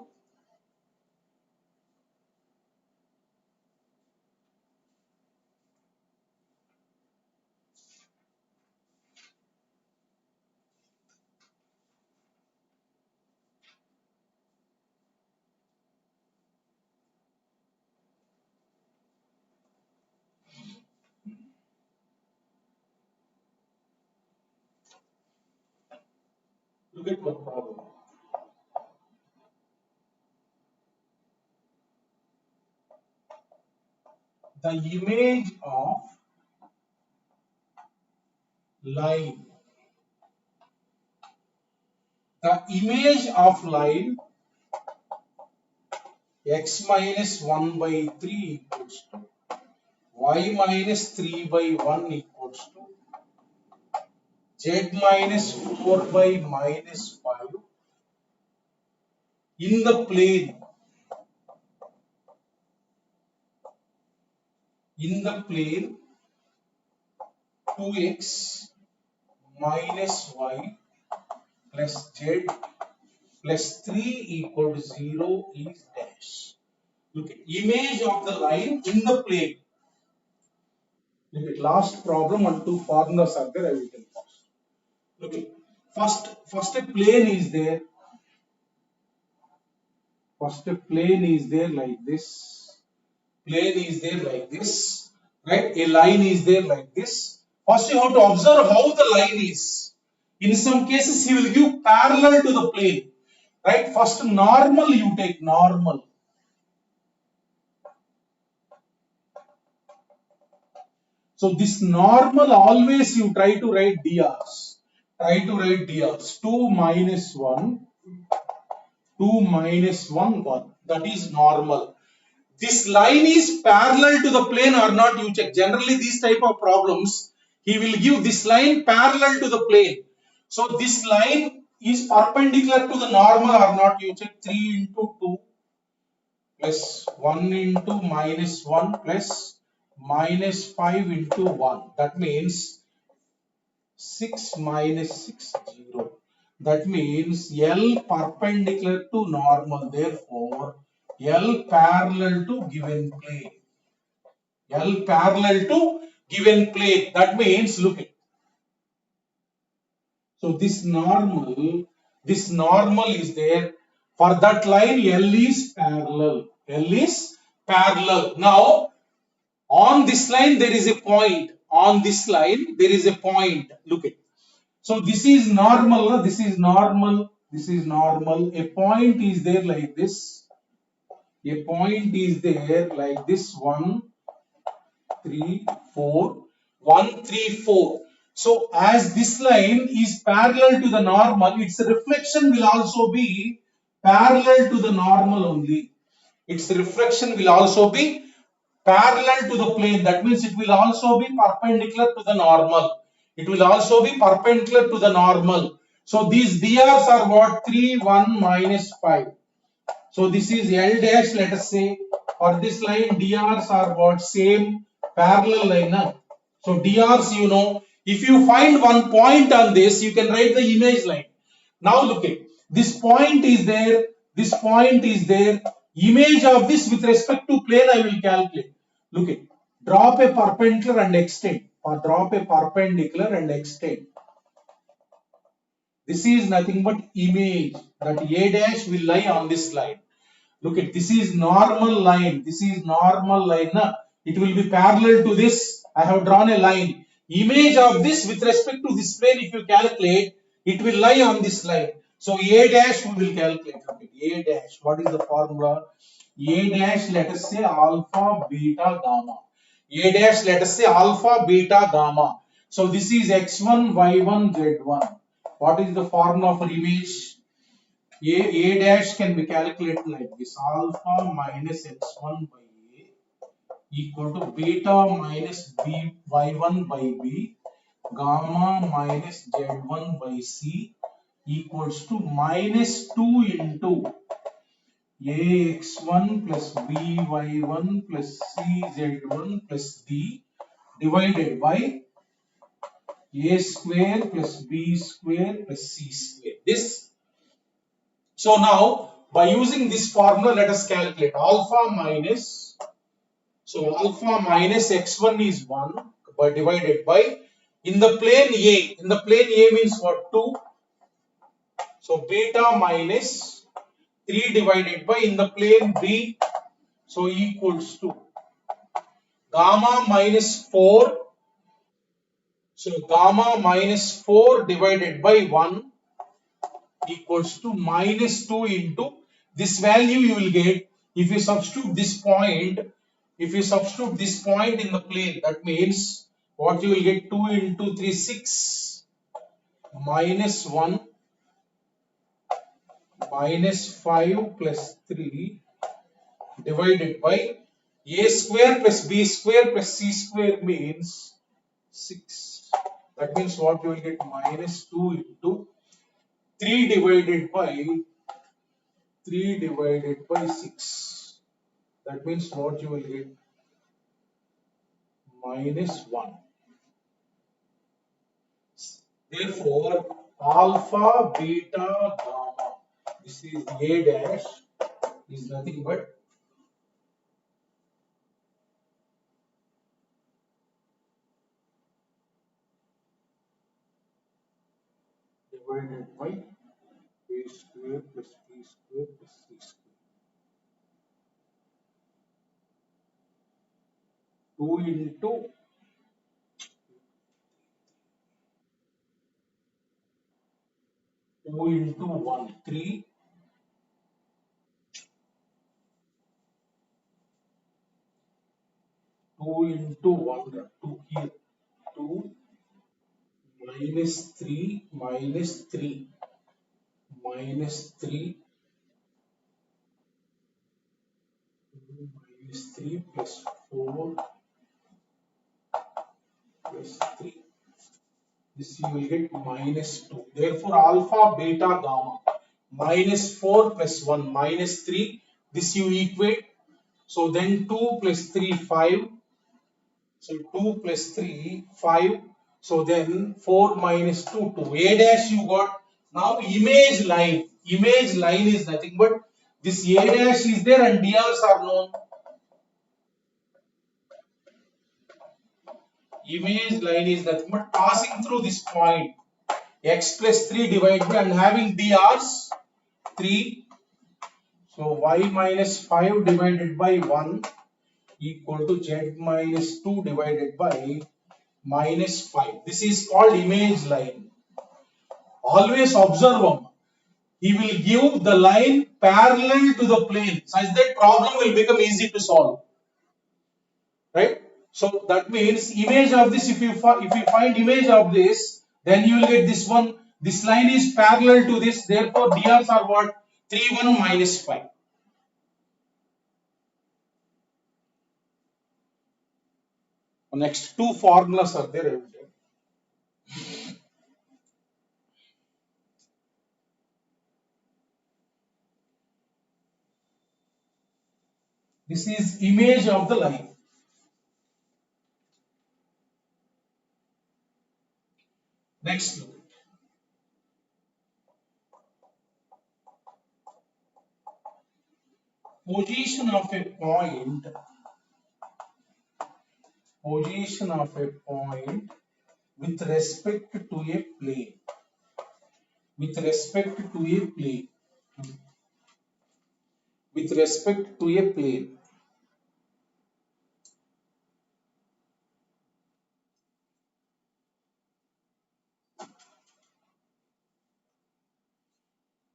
The image of line the image of line x minus 1 by 3 equals to y minus 3 by 1 equals to z minus 4 by minus 5 in the plane 2x minus y plus z plus 3 equal to 0 is dash. Look at image of the line in the plane. Look at last problem and two formulas are there. I will tell first. Look at first a plane is there. First a plane is there like this. Plane is there like this. Right? A line is there like this. First you have to observe how the line is. In some cases he will give parallel to the plane. Right? First normal you take normal. So this normal always you try to write DRs. Try to write DRs. 2 minus 1. 2 minus 1, 1. That is normal. This line is parallel to the plane or not, you check. Generally these type of problems, he will give this line parallel to the plane. So this line is perpendicular to the normal or not, you check. 3 into 2 plus 1 into minus 1 plus minus 5 into 1. That means 6 minus 6, 0. That means L perpendicular to normal. Therefore, L parallel to given plane. L parallel to given plane. That means, look at. So this normal is there. For that line, L is parallel. L is parallel. Now, on this line, there is a point. On this line, there is a point. Look at. So this is normal. This is normal. This is normal. A point is there like this. A point is there like this. 1, 3, 4. 1, 3, 4. So as this line is parallel to the normal, its reflection will also be parallel to the normal only. Its reflection will also be parallel to the plane. That means it will also be perpendicular to the normal. It will also be perpendicular to the normal. So these DRs are what? 3, 1, minus 5. So this is L dash, let us say. For this line, DRs are what? Same parallel line. So DRs, you know, if you find one point on this, you can write the image line. Now look at this point is there. This point is there. Image of this with respect to plane, I will calculate. Look at. Drop a perpendicular and extend. Or drop a perpendicular and extend. This is nothing but image. That A dash will lie on this line. Look at, this is normal line. This is normal line. It will be parallel to this. I have drawn a line. Image of this with respect to this plane, if you calculate, it will lie on this line. So A dash we will calculate. Okay. A dash. What is the formula? A dash, let us say alpha, beta, gamma. A dash, let us say alpha, beta, gamma. So this is x1, y1, z1. What is the formula for image? A dash can be calculated like this. Alpha minus x1 by A equal to beta minus b y1 by B, gamma minus z1 by C equals to minus 2 into ax1 plus by1 plus cz1 plus d divided by a square plus b square plus c square. This. So now by using this formula, let us calculate alpha minus. So alpha minus x1 is 1 by divided by, in the plane A. In the plane A means what? 2. So beta minus 3 divided by, in the plane B, so equals to gamma minus 4. So gamma minus 4 divided by 1 equals to minus 2 into this value you will get if you substitute this point. If you substitute this point in the plane, that means what you will get? 2 into 3, 6 minus 1 minus 5 plus 3 divided by a square plus b square plus c square means 6. That means what you will get, minus 2 into 3 divided by 6. That means what you will get, minus 1. Therefore, alpha, beta, gamma, this is A dash, is nothing but divided by a square plus b square plus c square. 2 into 1, 3. 2 into 1, 2 here. 2 minus 3 minus 3 minus 3 minus 3 plus 4 plus 3. This you will get minus 2. Therefore, alpha, beta, gamma. Minus 4 plus 1 minus 3. This you equate. So then 2 plus 3, 5. So 2 plus 3, 5. So then 4 minus 2, 2. A dash you got. Now image line. Image line is nothing but this A dash is there and drs are known. Image line is nothing but passing through this point. X plus 3 divided by and having drs 3. So y minus 5 divided by 1 equal to z minus 2 divided by minus 5. This is called image line. Always observe him. He will give the line parallel to the plane such that problem will become easy to solve. Right? So that means image of this, if you find image of this, then you will get this one. This line is parallel to this, therefore drs are what? 3, 1 minus 5. Next two formulas are there. This is image of the line. Next look. Position of a point with respect to a plane. With respect to a plane. With respect to a plane.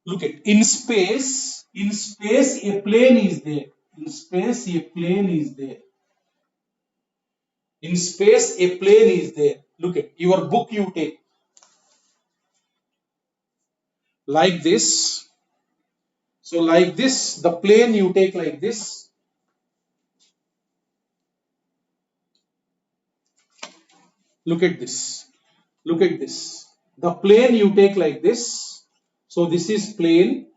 Look at in space a plane is there. In space a plane is there. In space a plane is there. Look at your book, you take like this. So like this, the plane you take like this. Look at this. Look at this. The plane you take like this. So this is plane,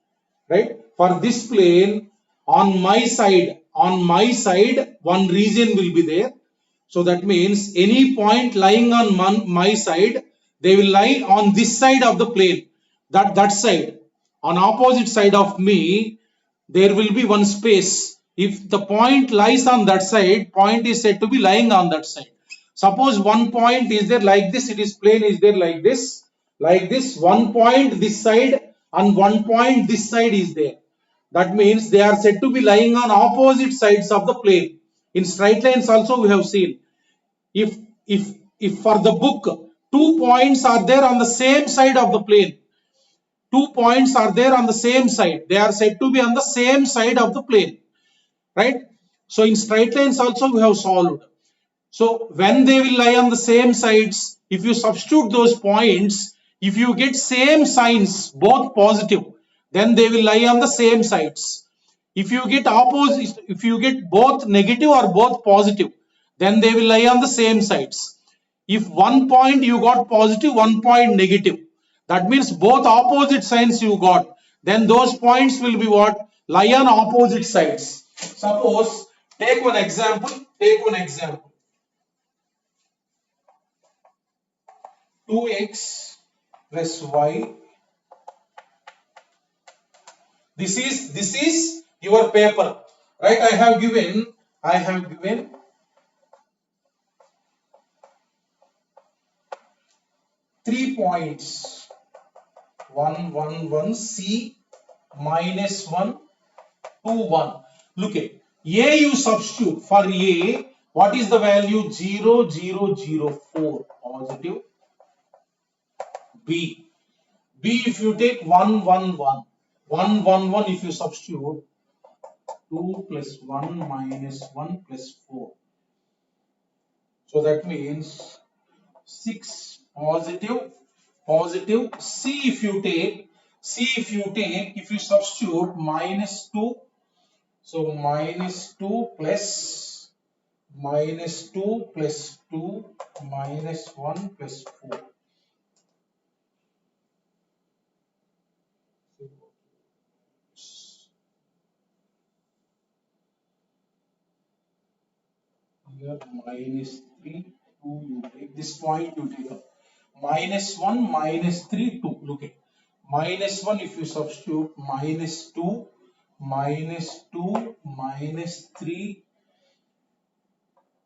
right? For this plane, on my side, one region will be there. So that means any point lying on my side, they will lie on this side of the plane. That side. On opposite side of me, there will be one space. If the point lies on that side, point is said to be lying on that side. Suppose one point is there like this, it is plane is there like this, one point this side and one point this side is there. That means they are said to be lying on opposite sides of the plane. In straight lines also we have seen. If for the book, 2 points are there on the same side of the plane. 2 points are there on the same side. They are said to be on the same side of the plane. Right? So in straight lines also we have solved. So when they will lie on the same sides, if you substitute those points, if you get same signs, both positive, then they will lie on the same sides. If you get opposite, if you get both negative or both positive, then they will lie on the same sides. If one point you got positive, one point negative, that means both opposite signs you got, then those points will be what? Lie on opposite sides. Suppose, take one example, 2x plus y. This is your paper, right? I have given 3 points, 1 1 1, C minus 1 2 1. Look at A, you substitute for A, what is the value? 0 0 0 4 positive. B if you take 1 1 1 1 1 1, if you substitute 2 plus 1 minus 1 plus 4, so that means 6 positive. C if you take, if you substitute minus 2, so minus 2 plus 2 minus 1 plus 4. Here minus 3, 2, you take this point, you take up. Minus 1, minus 3, 2. Look at minus 1, if you substitute minus 2, minus 2, minus 3,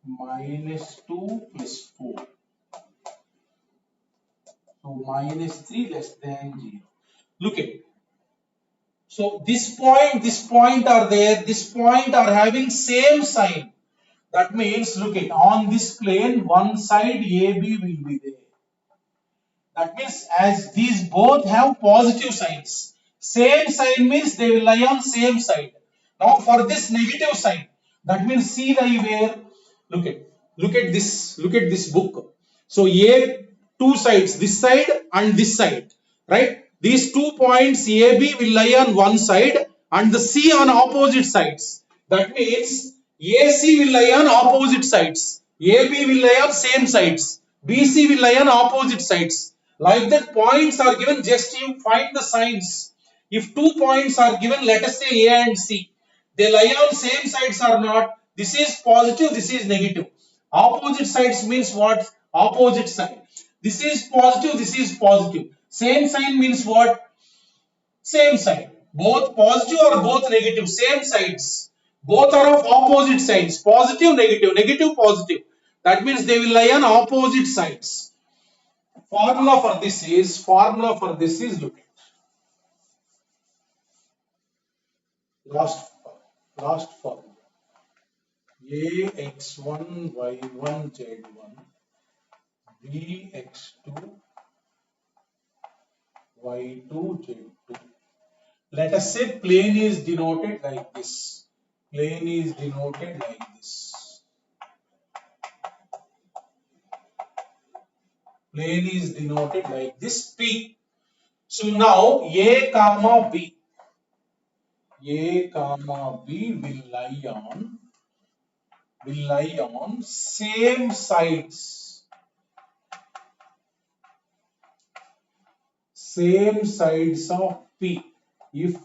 minus 2 plus 4. So minus 3 less than 0. Look at. So this point are there, this point are having same sign. That means, look at, on this plane, one side AB will be there. That means, as these both have positive signs, same sign means they will lie on same side. Now for this negative sign, that means C lie where? Look at this book. So A, two sides, this side and this side, right? These 2 points AB will lie on one side and the C on opposite sides. That means AC will lie on opposite sides, AB will lie on same sides, BC will lie on opposite sides. Like that, points are given, just you find the signs. If 2 points are given, let us say A and C, they lie on same sides or not? This is positive, this is negative. Opposite sides means what? Opposite side. This is positive, this is positive. Same sign means what? Same sign. Both positive or both negative, same sides. Both are of opposite sides. Positive, negative, negative, positive. That means they will lie on opposite sides. Formula for this is, look at last formula. Ax1 y1 z1 bx2 y2 z2. Let us say plane is denoted like this. Plane is denoted like this. Plane is denoted like this, P. So now A comma B will lie on same sides. Same sides of P. If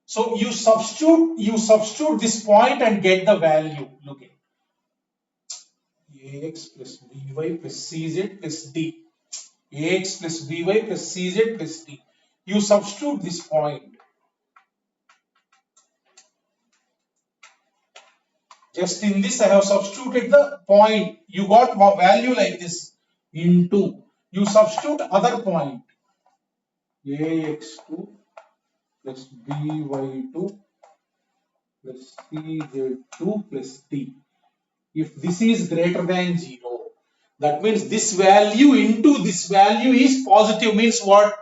so, you substitute this point and get the value. Look at Ax plus By plus Cz plus D. Ax plus By plus Cz plus D. You substitute this point. Just in this, I have substituted the point. You got value like this into. You substitute other point. Ax2 plus By2 plus Cz2 plus D. If this is greater than 0, that means this value into this value is positive, means what?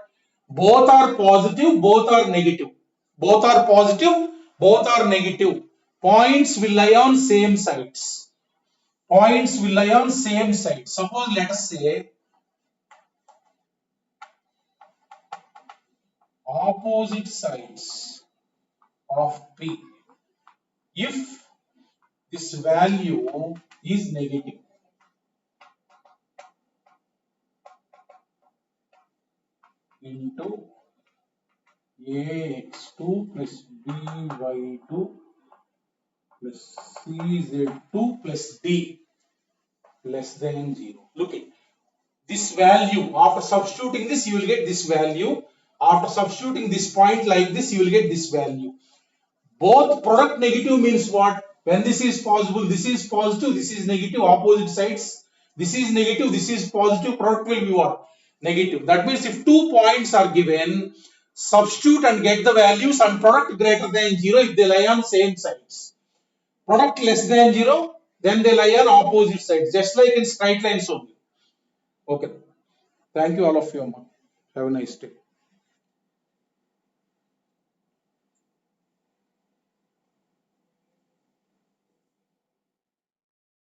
Both are positive, both are negative. Both are positive, both are negative. Points will lie on same sides. Points will lie on same sides. Suppose let us say opposite sides of P if this value is negative. Into ax2 plus by2 plus cz2 plus d less than 0. Look at this value. After substituting this, you will get this value. After substituting this point like this, you will get this value. Both product negative means what? When this is possible, this is positive, this is negative, opposite sides. This is negative, this is positive, product will be what? Negative. That means if 2 points are given, substitute and get the values, and product greater than 0 if they lie on same sides. Product less than 0, then they lie on opposite sides, just like in straight lines only. Okay. Thank you all of you, Amma. Have a nice day.